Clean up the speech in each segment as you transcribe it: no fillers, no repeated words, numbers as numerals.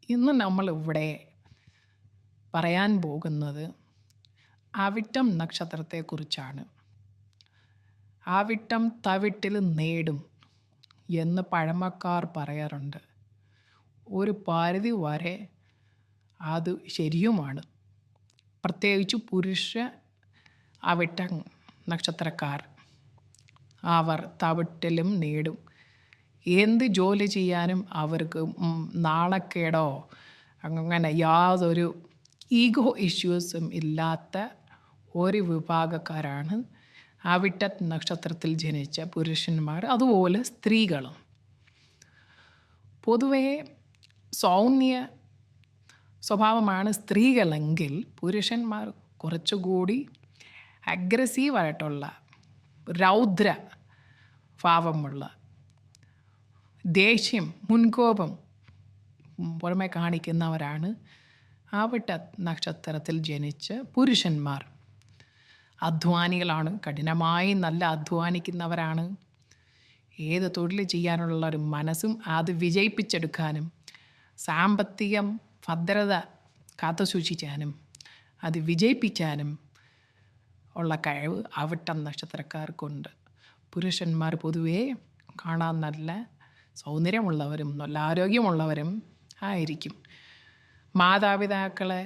ഇന്ന് നമ്മളിവിടെ പറയാൻ പോകുന്നത് അവിട്ടം നക്ഷത്രത്തെക്കുറിച്ചാണ്. അവിട്ടം തവിട്ടിൽ നേടും എന്ന് പഴമക്കാർ പറയാറുണ്ട്. ഒരു പരിധി വരെ അത് ശരിയുമാണ്. പ്രത്യേകിച്ച് പുരുഷ അവിട്ടം നക്ഷത്രക്കാർ. അവർ തവിട്ടിലും നേടും. എന്ത് ജോലി ചെയ്യാനും അവർക്ക് നാണക്കേടോ അങ്ങനെ യാതൊരു ഈഗോ ഇഷ്യൂസും ഇല്ലാത്ത ഒരു വിഭാഗക്കാരാണ് അവിട്ട നക്ഷത്രത്തിൽ ജനിച്ച പുരുഷന്മാർ, അതുപോലെ സ്ത്രീകളും. പൊതുവേ സൗമ്യ സ്വഭാവമാണ് സ്ത്രീകളെങ്കിൽ പുരുഷന്മാർ കുറച്ചുകൂടി അഗ്രസീവായിട്ടുള്ള രൗദ്ര ഭാവമുള്ള ദേഷ്യം, മുൻകോപം പുറമെ കാണിക്കുന്നവരാണ് അവിട്ട നക്ഷത്രത്തിൽ ജനിച്ച പുരുഷന്മാർ. അധ്വാനികളാണ്, കഠിനമായി നല്ല അധ്വാനിക്കുന്നവരാണ്. ഏത് തൊഴിൽ ചെയ്യാനുള്ള ഒരു മനസ്സും അത് വിജയിപ്പിച്ചെടുക്കാനും സാമ്പത്തികം ഭദ്രത കാത്തുസൂക്ഷിക്കാനും അത് വിജയിപ്പിക്കാനും ഉള്ള കഴിവ് അവിട്ട നക്ഷത്രക്കാർക്കുണ്ട്. പുരുഷന്മാർ പൊതുവേ കാണാൻ നല്ല സൗന്ദര്യമുള്ളവരും നല്ല ആരോഗ്യമുള്ളവരും ആയിരിക്കും. മാതാപിതാക്കളെ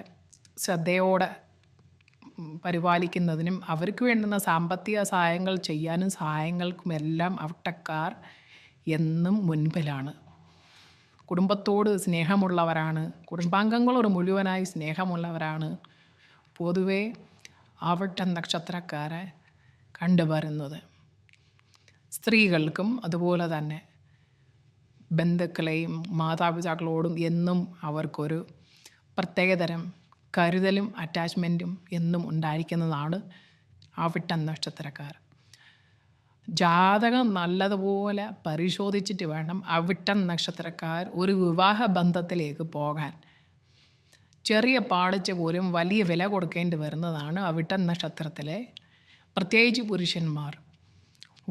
ശ്രദ്ധയോടെ പരിപാലിക്കുന്നതിനും അവർക്ക് വേണ്ടുന്ന സാമ്പത്തിക സഹായങ്ങൾ ചെയ്യാനും സഹായങ്ങൾക്കുമെല്ലാം അവിട്ടക്കാർ എന്നും മുൻപിലാണ്. കുടുംബത്തോട് സ്നേഹമുള്ളവരാണ്, കുടുംബാംഗങ്ങളോട് മുഴുവനായി സ്നേഹമുള്ളവരാണ് പൊതുവേ അവിട്ട നക്ഷത്രക്കാരെ കണ്ടുവരുന്നത്. സ്ത്രീകൾക്കും അതുപോലെ തന്നെ ബന്ധുക്കളെയും മാതാപിതാക്കളോടും എന്നും അവർക്കൊരു പ്രത്യേകതരം കരുതലും അറ്റാച്ച്മെൻറ്റും എന്നും ഉണ്ടായിരിക്കുന്നതാണ് അവിട്ട നക്ഷത്രക്കാർ. ജാതകം നല്ലതുപോലെ പരിശോധിച്ചിട്ട് വേണം അവിട്ട നക്ഷത്രക്കാർ ഒരു വിവാഹ ബന്ധത്തിലേക്ക് പോകാൻ. ചെറിയ പാളിച്ച പോലും വലിയ വില കൊടുക്കേണ്ടി വരുന്നതാണ് അവിട്ട നക്ഷത്രത്തിലെ പ്രത്യേകിച്ച് പുരുഷന്മാർ.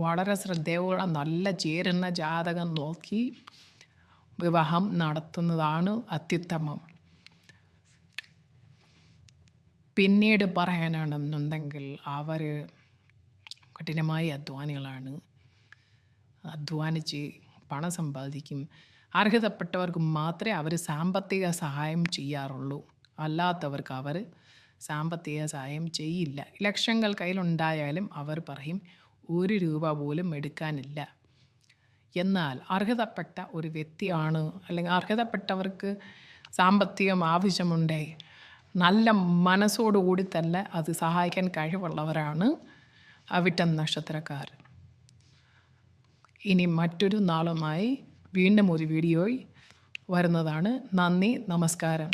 വളരെ ശ്രദ്ധയോടെ നല്ല ചേരുന്ന ജാതകം നോക്കി വിവാഹം നടത്തുന്നതാണ് അത്യുത്തമം. പിന്നീട് പറയാനാണെന്നുണ്ടെങ്കിൽ അവർ കഠിനമായ അധ്വാനികളാണ്. അധ്വാനിച്ച് പണം സമ്പാദിക്കും. അർഹതപ്പെട്ടവർക്ക് മാത്രമേ അവർ സാമ്പത്തിക സഹായം ചെയ്യാറുള്ളൂ. അല്ലാത്തവർക്ക് അവർ സാമ്പത്തിക സഹായം ചെയ്യില്ല. ലക്ഷങ്ങൾ കയ്യിലുണ്ടായാലും അവർ പറയും 1 രൂപ പോലും എടുക്കാനില്ല. എന്നാൽ അർഹതപ്പെട്ട ഒരു വ്യക്തിയാണ്, അല്ലെങ്കിൽ അർഹതപ്പെട്ടവർക്ക് സാമ്പത്തികം ആവശ്യമുണ്ടേ നല്ല മനസ്സോടുകൂടി തന്നെ അത് സഹായിക്കാൻ കഴിവുള്ളവരാണ് അവിട്ട നക്ഷത്രക്കാർ. ഇനി മറ്റൊരു നാളുമായി വീണ്ടും ഒരു വീഡിയോയിൽ വരുന്നതാണ്. നന്ദി, നമസ്കാരം.